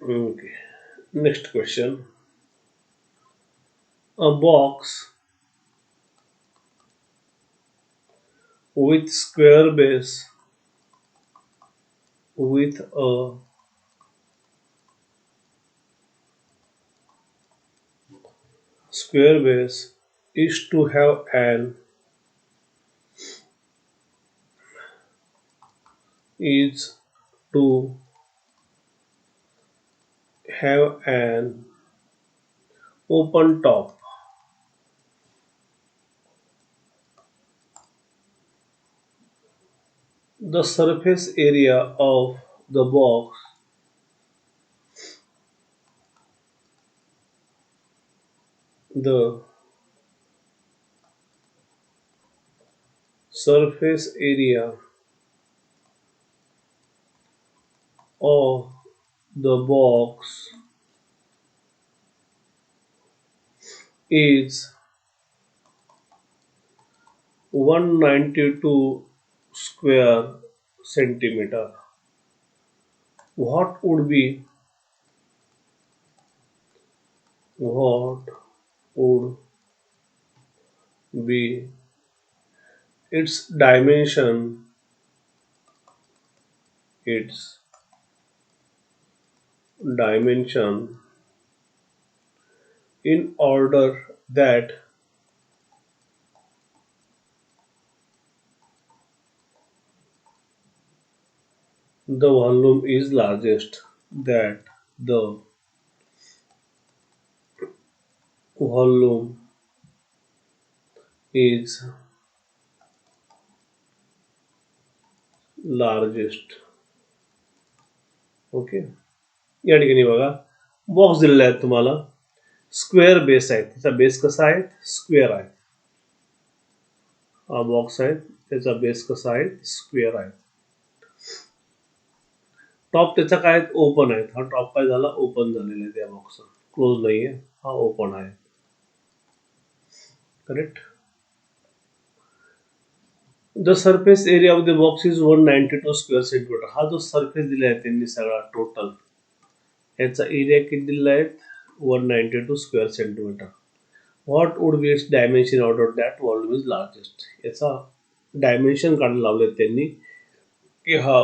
Okay. Next question. A box with square base with a square base is to have an is to have an open top. The surface area of the box, the surface area of the box is 192 square centimeter. What would be what would be its its dimension in order that the volume is largest, that the volume is largest. Okay. या ठिकाणी बघा box दिलेला आहे तुम्हाला, square base आहे, त्याचा base कसा आहे, स्क्वेअर आहे. हा बॉक्स आहे, त्याचा बेस कसा आहे, स्क्वेअर आहे. टॉप त्याचा काय ओपन आहे, हा टॉप काय झाला, ओपन झालेला आहे त्या बॉक्सचा, क्लोज नाहीये, हा ओपन आहे. Correct. The surface area of the box is 192 square centimetre. हा जो सरफेस दिला आहे त्यांनी सगळा टोटल, याचा एरिया किती दिलेला आहे, 192 square centimetre. What would be it's dimension order that volume is largest. याचा डायमेन्शन काढायला लावले त्यांनी की हा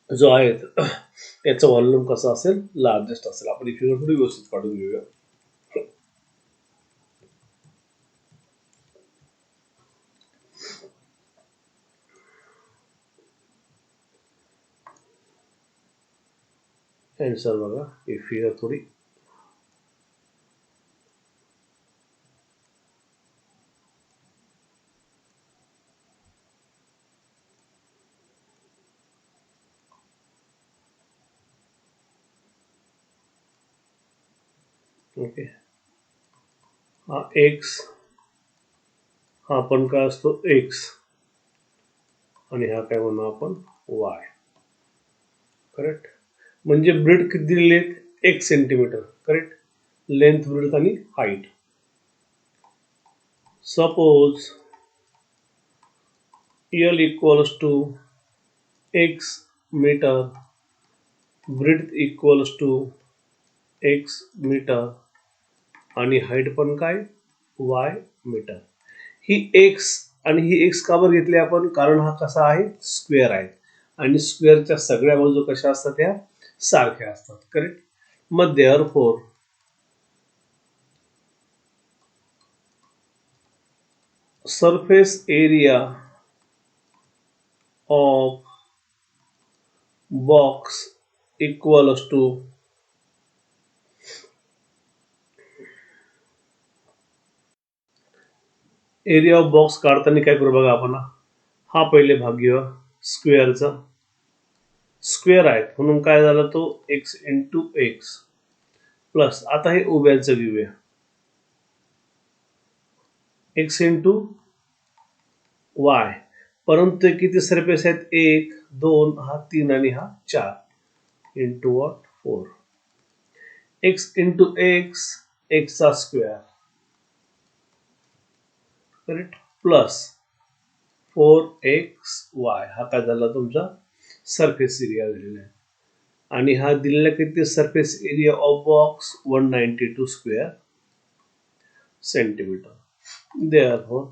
जो आहे याचा व्हॉल्यूम कसा असेल, लार्जेस्ट असेल. आपण ही फिगर थोडी व्यवस्थित काढून घेऊया. आन्सर बघा, ही फिगर थोडी ओके. हा एक्स, हा पण काय असतो एक्स, आणि हा काय म्हणू आपण वाय. करेक्ट. म्हणजे ब्रेड किती दिलेले आहेत, 1 सेंटीमीटर. करेक्ट. लेंथ, ब्रेड आणि height. Suppose L equals to x metre, breadth equals to x metre, आणि हाईट पण काय, y मीटर. ही x आणि ही x का बरं घेतली आपण, कारण हा कसा आहे, स्क्वेअर आहे, आणि स्क्वेअरच्या सगळ्या बाजू कशा असतात, त्या सारख्या असतात. करेक्ट. मग therefore surface area of box equals to area of box काढताना काय करू बघा आपण, हा पहिले भाग घेऊया स्क्वेअरचा. स्क्वेअर आहे म्हणून काय झाला तो एक्स इंटू एक्स प्लस, आता हे उभ्याचं घेऊया, एक्स इंटू वाय. परंतु किती सरफेस आहेत, 1 2, हा 3 आणि हा 4, into what 4. X into x, एक्सचा स्क्वेअर. करेक्ट. प्लस 4xy, हा काय झाला तुमचा सरफेस एरिया झालेला आहे. आणि हा दिलेला किती surface area of box 192 square centimetre. Therefore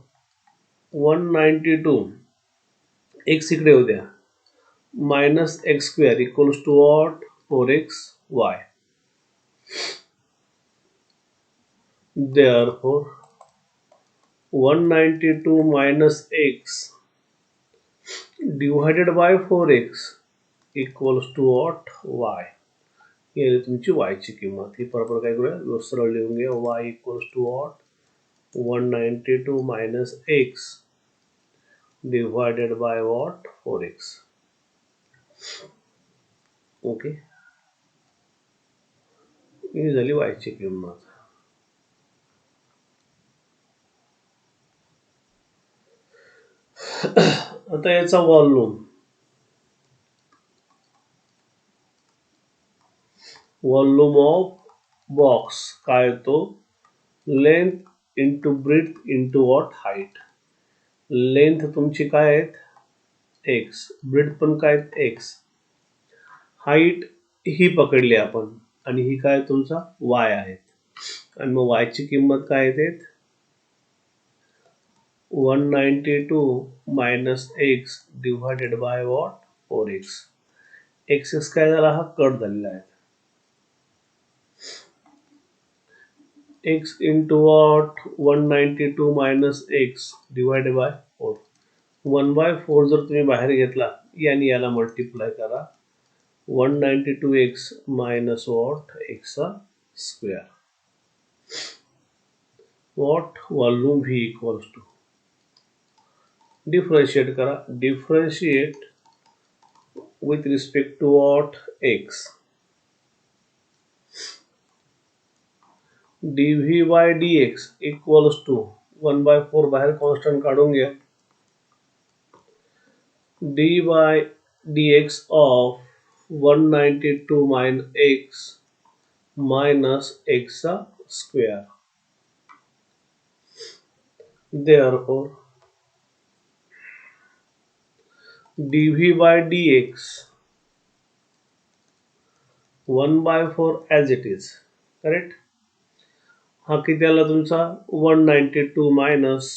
192 x इकडे येऊ द्या minus x square equals to what 4xy. Therefore 192 minus x divided by 4x equals to what y. ये तुमची y ची किंमत. ही बरोबर काय करूया सरळ लिहून घ्या y equals to what 192 minus x divided by what 4x. Okay, ही झाली y ची किंमत. आता याचा वॉल्यूम ऑफ बॉक्स काय तो length into breadth into what height. Length तुमची काय आहेत एक्स, ब्रीथ पण काय एक्स, हाईट ही पकडली आपण आणि ही काय तुमचा वाय आहेत. आणि मग वाय ची किंमत काय येते 192 minus x divided by what 4x. X काय झाला हा कट झालेला आहे. x into what 192 minus x divided by 4. 1/4 जर तुम्ही बाहेर घेतला याने याला मल्टिप्लाय करा 192x minus what x square. What volume v equals to differentiate करा, differentiate with respect to what x. dv by dx equals to 1/4 बाहेर कॉन्स्टंट काढून घ्या. d by dx of 192 minus x minus x square. Therefore dv by dx 1/4 as it is. Correct. हा किती आला तुमचा 192 minus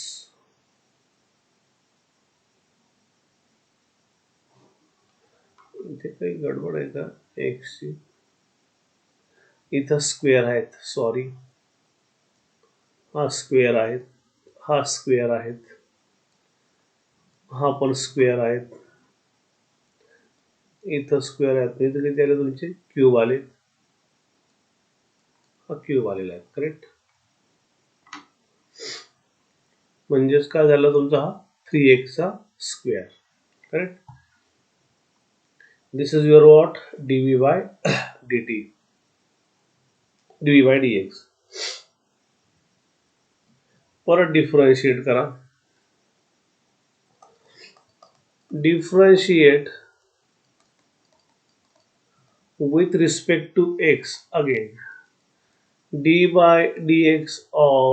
इथे काही गडबड आहे का एक्स ची, इथं स्क्वेअर आहेत सॉरी, हा स्क्वेअर आहेत, हा स्क्वेअर आहेत, हा पण स्क्वेअर आहेत, इथं स्क्वेअर आहेत, इथं किती आले तुमचे क्यूब आले, हा क्यूब आलेला आहे. करेक्ट. म्हणजेच काय झालं तुमचा हा 3x square. Correct. This is your what dv by dt, dv by dx. परत डिफरेंशिएट करा, differentiate with respect to x again. d by dx of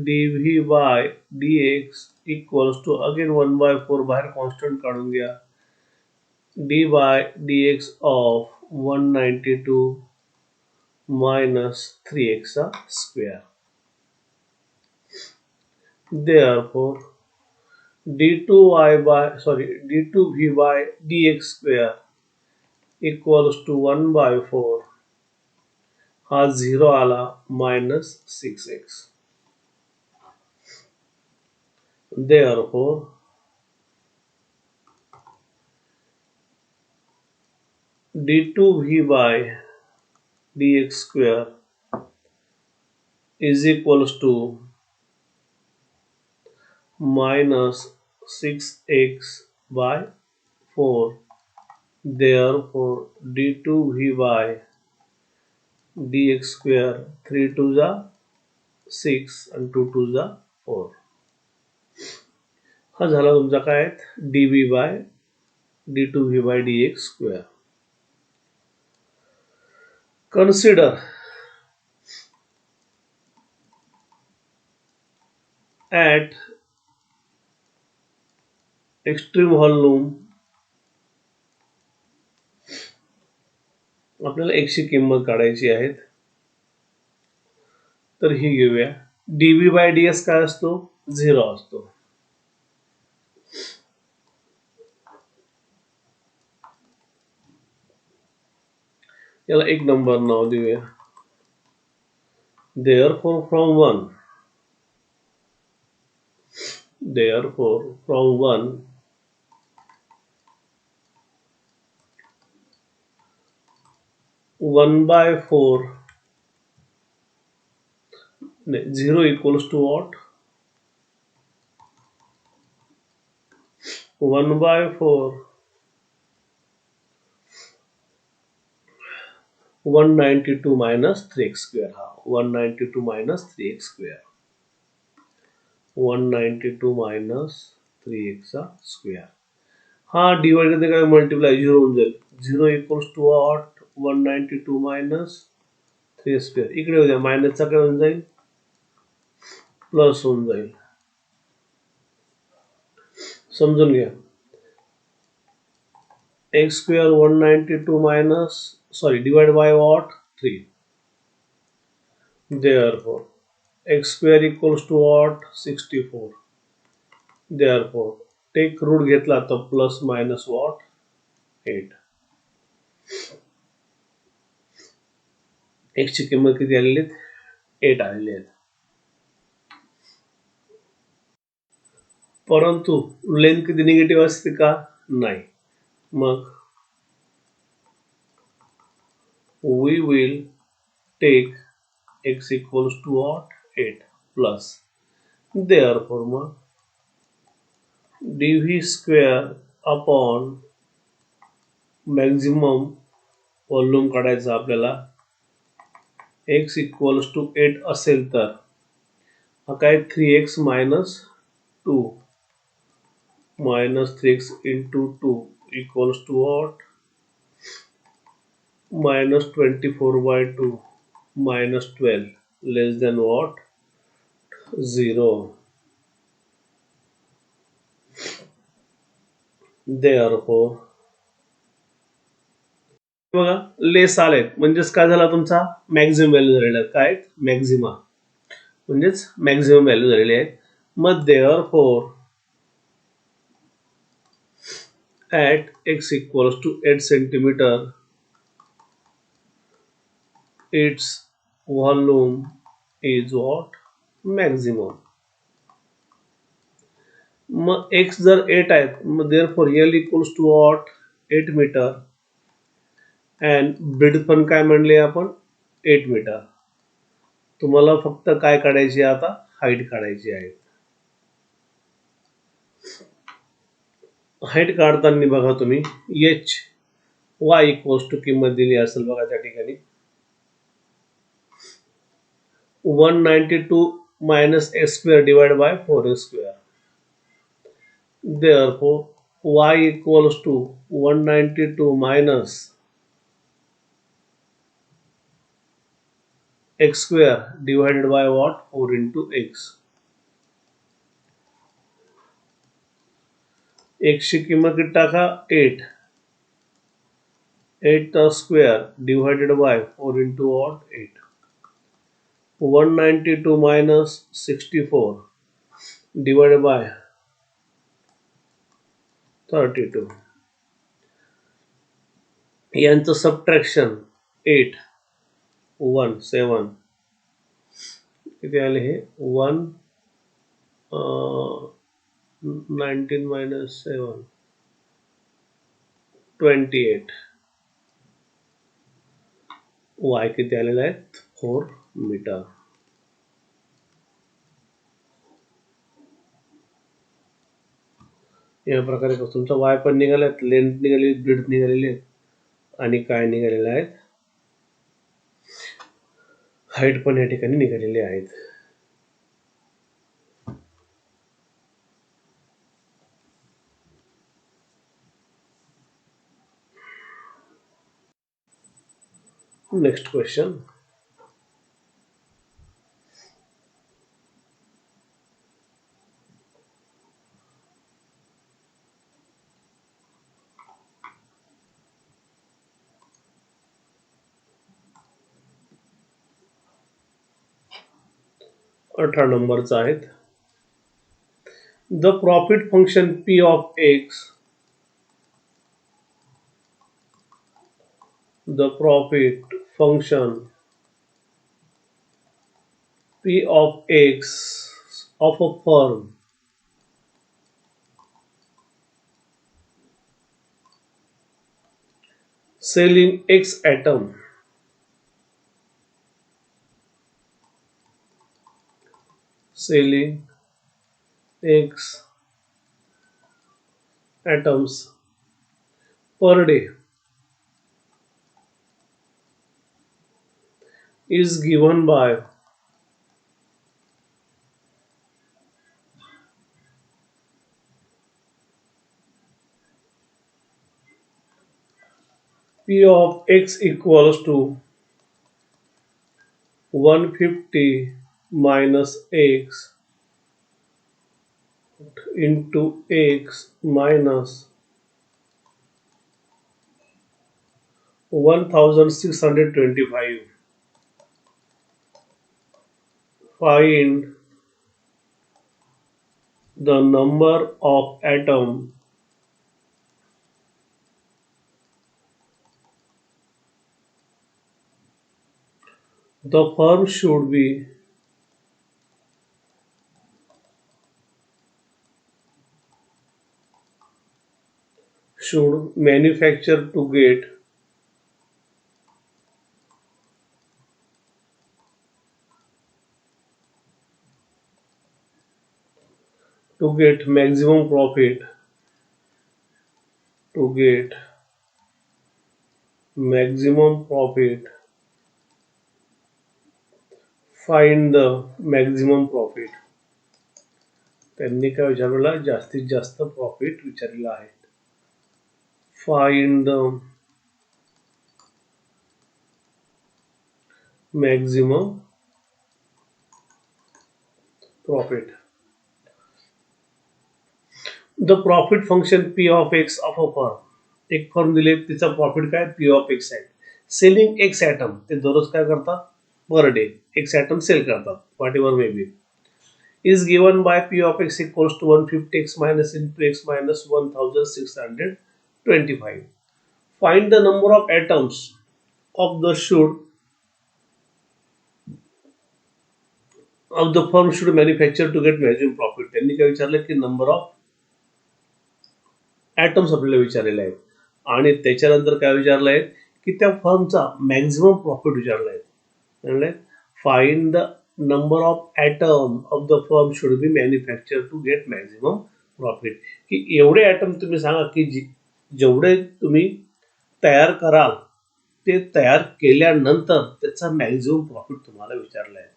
dv by dx equals to again 1/4 बाहेर constant काढून घ्या d by dx of 192 minus 3x square. Therefore d2v by dx square equals to 1/4, हा 0 आला minus 6x. Therefore d2v by dx square is equals to minus 6x by 4. Therefore d2v by dx square 3 to the 6 and 2 to the 4. हा झाला तुमचा काय dv by d2v by dx square. Consider at extreme volume आपल्याला एक्सची किंमत काढायची आहे. तर ही घेऊया. डीबी बाय डीएस काय असतो? 0 असतो. याला एक नंबर नाव देऊया. Therefore from 1 1/4 0 equals to what? 1/4 192 minus 3x square. 192 minus 3x square. 192 minus 3x square. Divide करते काय मल्टिप्लाय 0 होऊन जाईल. 0 equals to what? 192 minus 3 square. इकडे होत्या मायनसचा काय होऊन जाईल? प्लस होऊन जाईल. समजून घ्या. x square 192 minus divide by what? 3. Therefore x square equals to what? 64. Therefore take root घेतला तर plus minus what? 8. x ची किंमत किती आलेली आहे? 8 आलेली आहे. परंतु लेंथ किती निगेटिव्ह असते का? नाही. मग we will take x equals to what? 8 plus. Therefore mug dv square upon maximum volume काढायचा आपल्याला. x इक्वल्स टू 8 असेल तर हा काय 3x minus 2 minus 3x into 2 equals to what? minus 24/2 minus 12 less than what? 0. Therefore बघा less आलेत म्हणजेच काय झाला तुमचा मॅक्झिमम व्हॅल्यू झालेला आहे. काय? मॅक्झिमा म्हणजेच मॅक्झिमम व्हॅल्यू झालेली आहे. मग therefore at x equals to 8 centimeter its volume is what? maximum. Mug x जर 8 आहेत मग therefore L equals to what? 8 metre and breadth पण काय म्हणले आपण? 8 मीटर. तुम्हाला फक्त काय काढायची आता? हाईट काढायची आहे. हाईट काढताना बघा तुम्ही h y इक्वल्स टू किंमत दिली असेल बघा त्या ठिकाणी 192 minus x square divided by 4x square. Therefore y equals to 192 minus x square divided by what? 4 into x. x ची किंमत किती टाका? 8. 8 square divided by 4 into what? 8. 192 minus 64 divided by 32. यांचं सबट्रॅक्शन 8 1 7 किती आले हे 1 19 minus 7 28. y किती आलेला आहे? 4 मीटर. या प्रकारे तुमचा y पण निघाला, लेंथ निघाली, ब्रीथ निघालेली आहे आणि काय निघालेलं आहे? हाईट पण या ठिकाणी निघालेली आहेत. Next question. 18 नंबरचा आहेत. The profit function P of x, the profit function P of X of a firm selling X atom, selling X atoms per day is given by P of X equals to 150 minus X into X minus 1625. Find the number of atom the firm should manufacture to get maximum profit, to get maximum profit. Find the maximum profit. त्यांनी काय विचारलेलं, जास्तीत जास्त profit विचारलेलं आहे. Find the maximum profit. The profit function P of x of a firm, एक firm दिले तिचा प्रॉफिट काय पी ऑफ एक्स आहे. सेलिंग एक्स ॲटम, ते दररोज काय करतात per day x atom sell करतात, whatever may be, is given by P of x equals to 150 x minus into x minus 1625. Find the number of atoms of the firm should manufacture to get maximum profit. त्यांनी काय विचारलं की number of atoms आपल्याला विचारलेले आहेत आणि त्याच्यानंतर काय विचारलं आहे की त्या फर्मचा मॅक्झिमम प्रॉफिट विचारलं आहे. म्हणजे find the number of item of the firm should be manufacture to get maximum profit, की एवढे ॲटम तुम्ही सांगा की जेवढे तुम्ही तयार कराल ते तयार केल्यानंतर त्याचा मॅक्झिमम प्रॉफिट तुम्हाला विचारला आहे.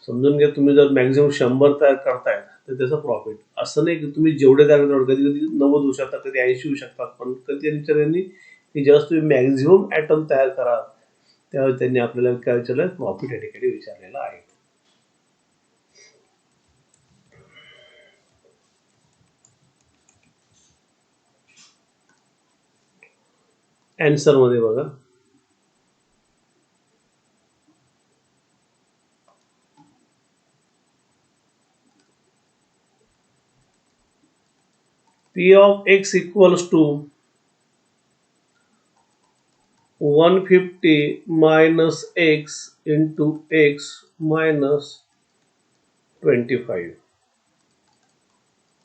समजून घ्या, तुम्ही जर मॅक्झिमम 100 तयार करताय तर त्याचं प्रॉफिट असं नाही की तुम्ही जेवढे तयार करता, कधी कधी 90 होऊ शकतात, कधी 80 होऊ शकतात, पण कधी त्यांनी की जेव्हा तुम्ही मॅक्झिमम ॲटम तयार कराल त्यावेळी त्यांनी आपल्याला काय विचारलं, प्रॉफिट या ठिकाणी विचारलेलं आहे. आन्सर मध्ये बघा, P of x equals to 150 minus x into x minus 25.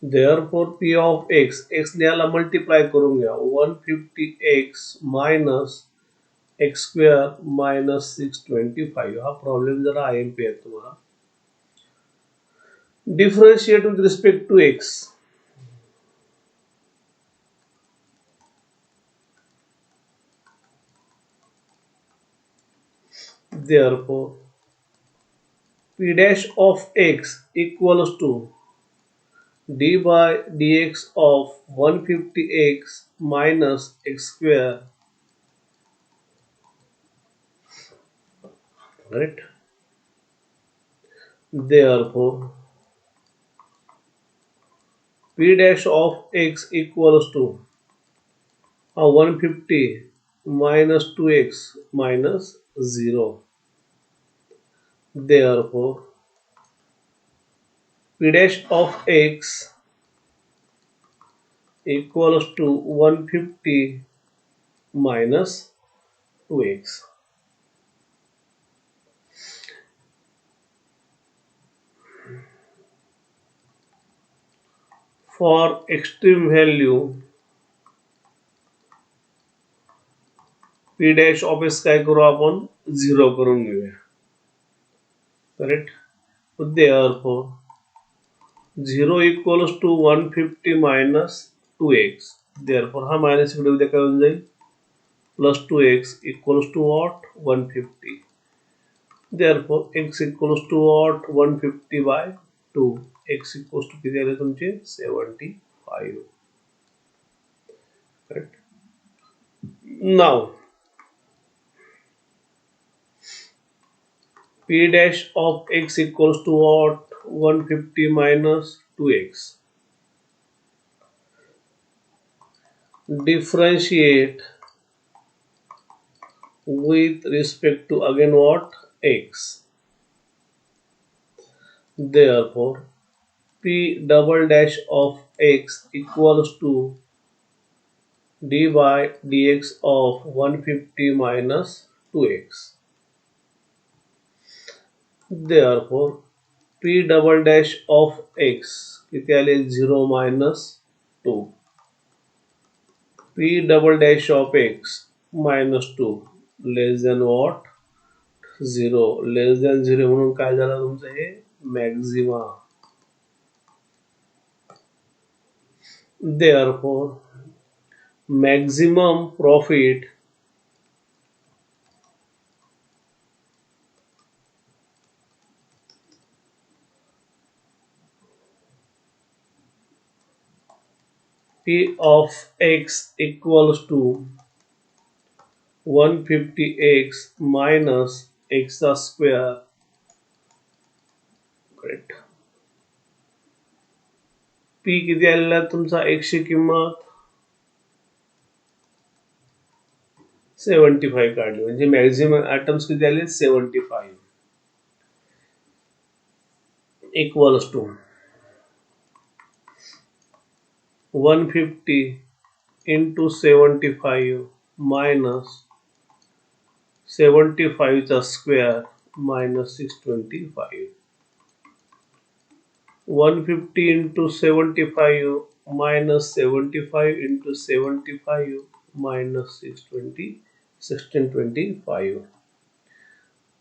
Therefore P of x, x ने याला मल्टिप्लाय करून घ्या, 150x minus x square minus 625. हा प्रॉब्लेम जरा IMP आहे तुम्हाला. Differentiate with respect to x. Therefore P dash of x equals to d by dx of 150x minus x square, right? Therefore P dash of x equals to 150 minus 2x minus 0. Therefore P dash of x equals to 150 minus 2x. For extreme value P dash of x काय करू आपण 0 करून घेऊया. Correct. Therefore 0 equals to 150 minus 2x. Therefore हा minus इकडे उद्या काय होऊन जाईल plus 2x equals to what 150. Therefore x equals to what 150 by 2. x equals to किती आले तुमचे 75. Correct. Now P dash of x equals to what 150 minus 2x. Differentiate with respect to again what x. Therefore P double dash of x equals to d by dx of 150 minus 2x. Therefore P double dash of x किती आले 0 minus 2. P double dash of x minus 2 less than what 0. Less than 0 म्हणून काय झालं तुमचं हे Maxima. Therefore maximum profit P of x equals to 150x minus x square. Correct. P किती आलेला आहे तुमचा x ची किंमत 75 काढली म्हणजे मॅक्झिमम ॲटम्स किती आले 75 equals to 150 into 75 minus 75 चा square minus 625. 150 into 75 minus 75 into 75 minus 1625.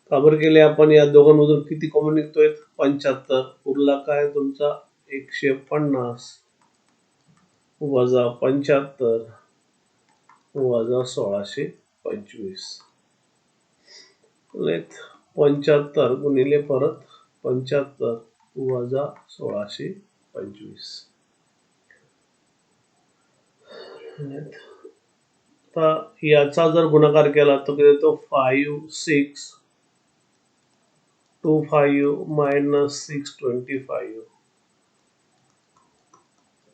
का बरं केले आपण या दोघांमधून किती कॉमन निघतोय 75. उरला काय तुमचा 150 वजा 75 वजा 1625. 75 गुणिले परत 75 वजा 1625. आता याचा जर गुणाकार केला तर किती येतो 5625 minus 625.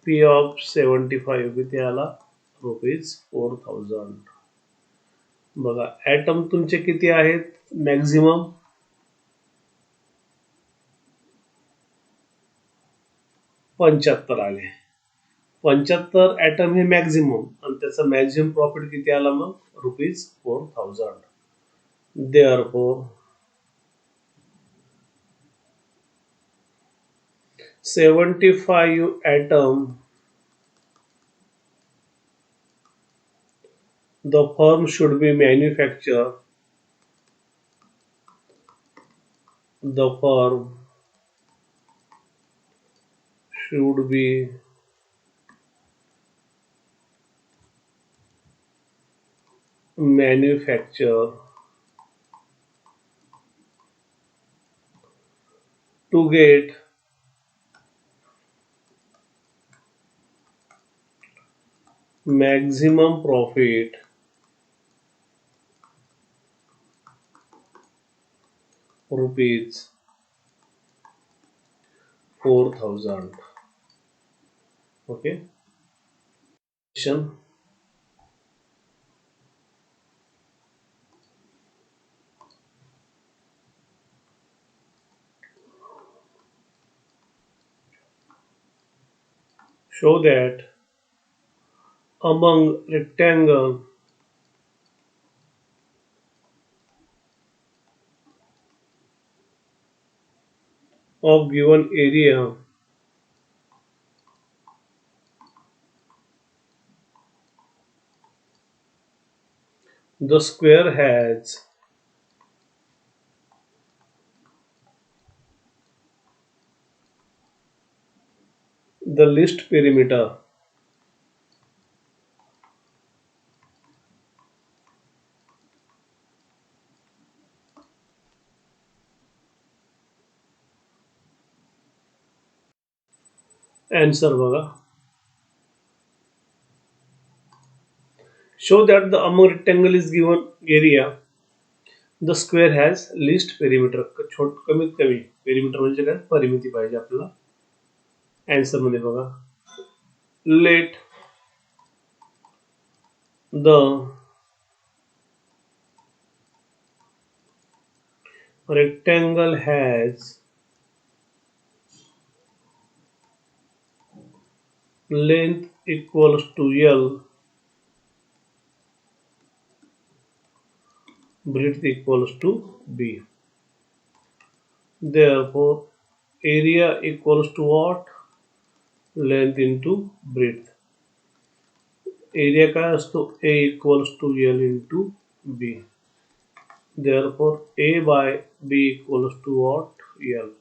P of 75 किती आला ₹4000. बघा ॲटम तुमचे किती आहेत मॅक्झिमम 75 आले. 75 ॲटम हे मॅक्झिमम आणि त्याचा मॅक्झिमम प्रॉफिट किती आला मग ₹4000. Therefore 75 atom the firm should be manufacture the firm should be manufacture to get maximum profit ₹4000. Okay. show that among rectangle of given area, the square has the least perimeter. Answer बघा. Show that the among rectangle is given area, the square has least perimeter. कमीत कमी perimeter म्हणजे काय, परिमिती पाहिजे आपल्याला. Answer मध्ये बघा. Let the rectangle has length equals to L, breadth equals to B. Therefore, area equals to what? Length into breadth. Area काय असतो? A equals to L into B. Therefore, A by B equals to what? L.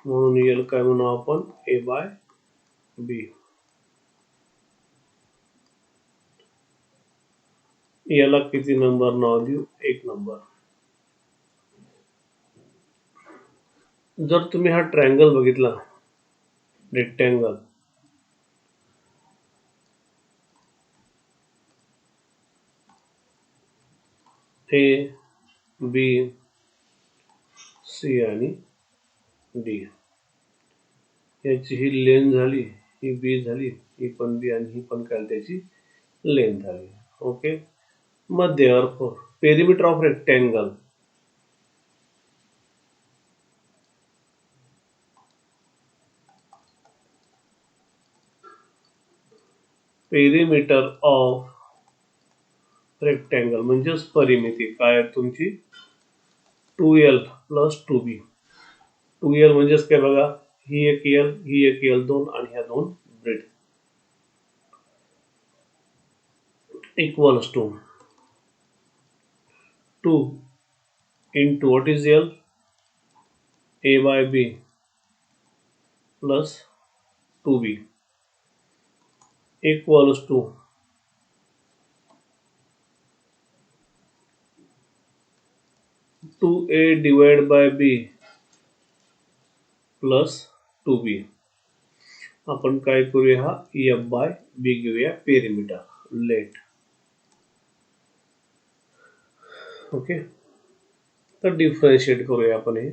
म्हणून L काय म्हणू आपण? A by B. याला किती number नाव देऊ? 1 number. जर तुम्ही हा ट्रायंगल बघितला, रेक्टँगल, A, B, C आणि D. याची ही लेंथ झाली, ही B झाली, ही पण B आणि ही पण काय त्याची लेंथ झाली. Okay. Mug therefore perimeter of rectangle perimeter of rectangle म्हणजेच परिमिती काय आहे तुमची? 2L plus 2B. 2L म्हणजेच काय बघा, ही एक L, ही एक L, दोन आणि ह्या दोन breadth equals to 2 into what is L? A by B plus 2B equals to 2A divided by B plus 2B. आपण काय करूया, हा F by B घेऊया पेरिमीटर. लेट. ओके. तर डिफरन्शिएट करूया आपण हे.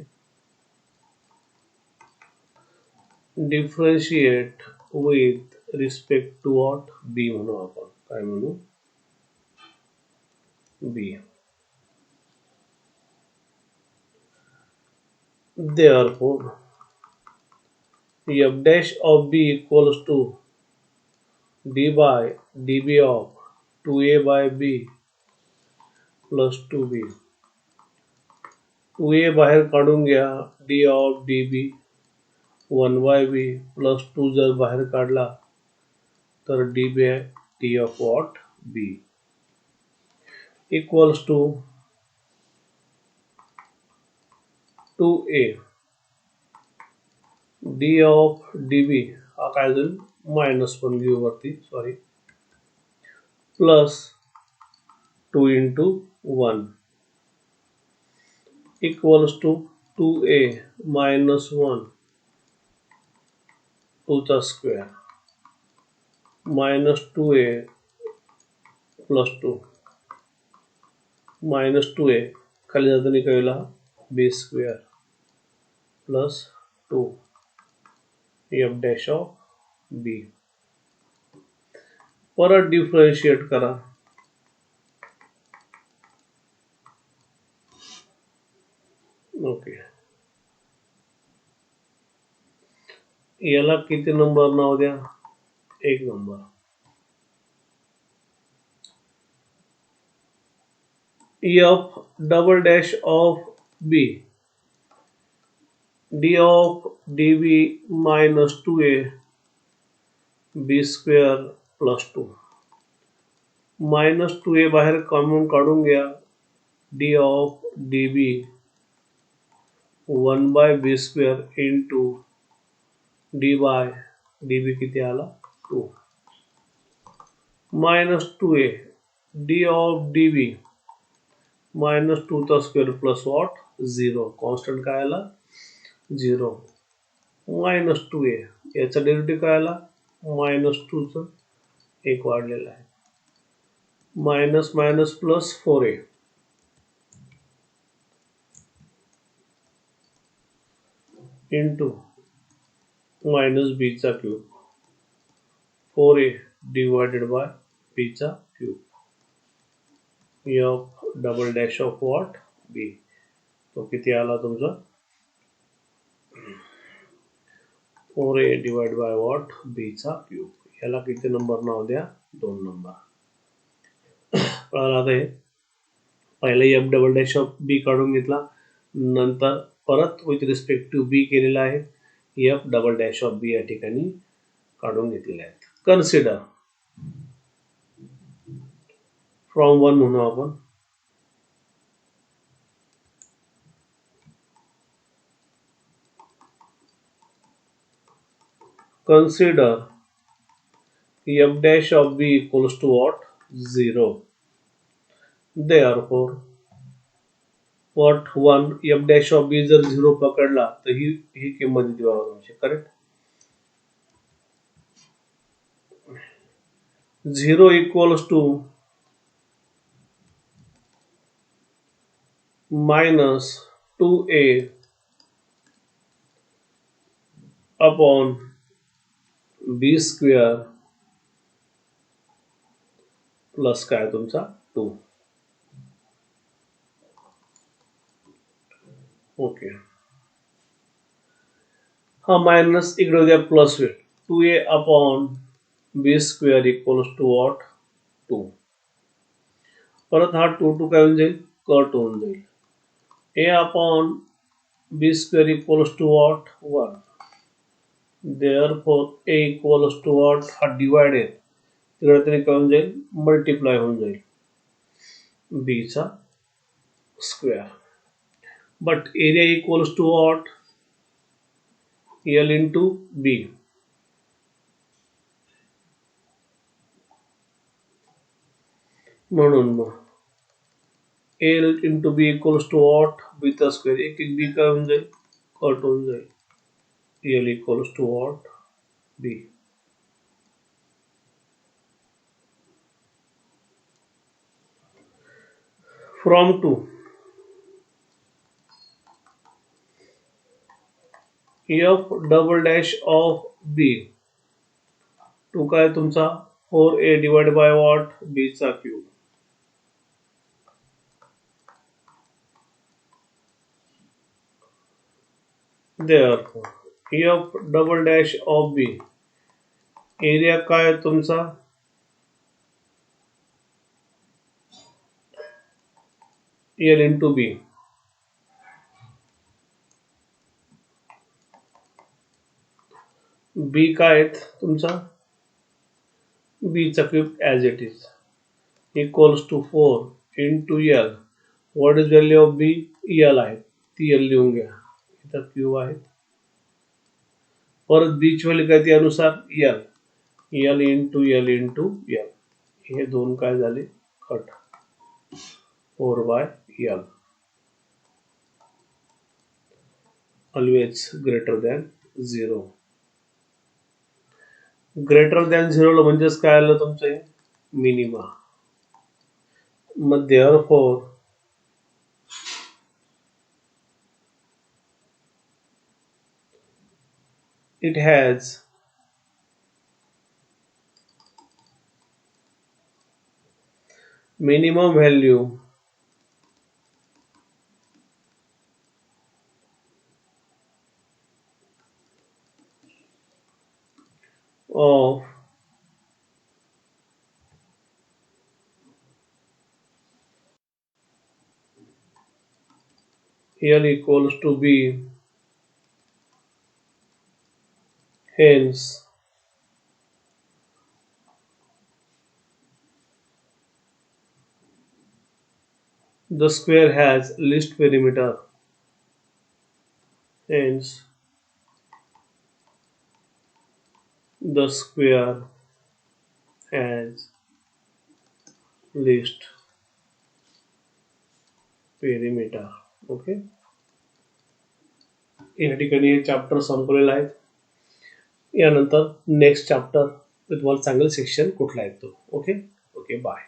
Differentiate with respect to what? B म्हणू आपण. काय म्हणू? B. Therefore, F dash of B equals to D by dB of 2A by B plus 2B. 2A बाहेर काढून घ्या, D of dB 1 by B plus 2 जर बाहेर काढला तर D by D of what? B equals to 2A D of dB हा काय जाईल? -1 घेऊ वरती, sorry, plus 2 into 1 equals to 2A minus 1 2 चा square minus 2A plus 2 minus 2A खाली जाताना कळला B square plus 2 F dash of B. परत डिफरन्शिएट करा. ओके. याला किती नंबर नाव द्या? एक number. F double dash of B, d of db minus 2a b square plus 2. Minus 2a बाहेर कॉमन काढून घ्या. d of db 1 by b square into d by db किती आला 2 minus 2a d of db minus 2 चा square plus what 0. Constant काय आला 0. Minus 2a याचा derivative काय आला मायनस 2 चा एक वाढलेला आहे. Minus minus plus 4a into minus B चा cube 4a divided by B चा cube. F double dash of what B तो किती आला तुमचा 4a divide by what B चा क्यूब. याला किती नंबर नाव द्या 2 नंबर. आता हे पहिले F double dash of b काढून घेतला नंतर परत विथ रिस्पेक्ट टू बी केलेला आहे. F double dash of b या ठिकाणी काढून घेतलेले आहेत. कन्सिडर फ्रॉम 1 म्हणू आपण. Consider f dash of b equals to what 0. Therefore what 1 f dash of b जर 0 पकडला तर ही किंमत इथे बघा तुमची correct. 0 equals to minus 2a upon b square plus काय तुमचा 2. ओके हा मायनस इकडे उद्या प्लस होईल 2a upon b square equals to what 2. परत हा 2 काय होऊन जाईल कट होऊन जाईल. a upon b square equals to what 1. therefore a equals to what हा डिवाइडेड तिकडे त्याने काय होऊन जाईल मल्टिप्लाय होऊन जाईल b चा square. But area equals to what l into b. म्हणून मग l into b equals to what b चा स्क्वेअर. एक एक b काय होऊन जाईल कट होऊन जाईल. l equals to what b. From 2 f double dash of b 2 काय तुमचा 4a divide bye what b चा cube. therefore f double dash of b area काय तुमचा l इंटू b. b काय तुमचा b चा cube as it is equals to 4 into l. What is value of b l आहे ती l लिहून घ्या. इथं क्यूब आहे. परत b ची व्हॅल्यू काय त्यानुसार l into l into l. हे दोन काय झाले cut 4 by l. Always greater than 0. Greater than 0 म्हणजेच काय आलं तुमचं मिनिमा. मग therefore it has minimum value of L equals to B, hence the square has least perimeter, hence the square has least perimeter. Okay, या ठिकाणी हे chapter संपलेलं आहे. यानंतर next chapter मी तुम्हाला सांगेल सेक्शन कुठला आहे तो. Okay okay bye.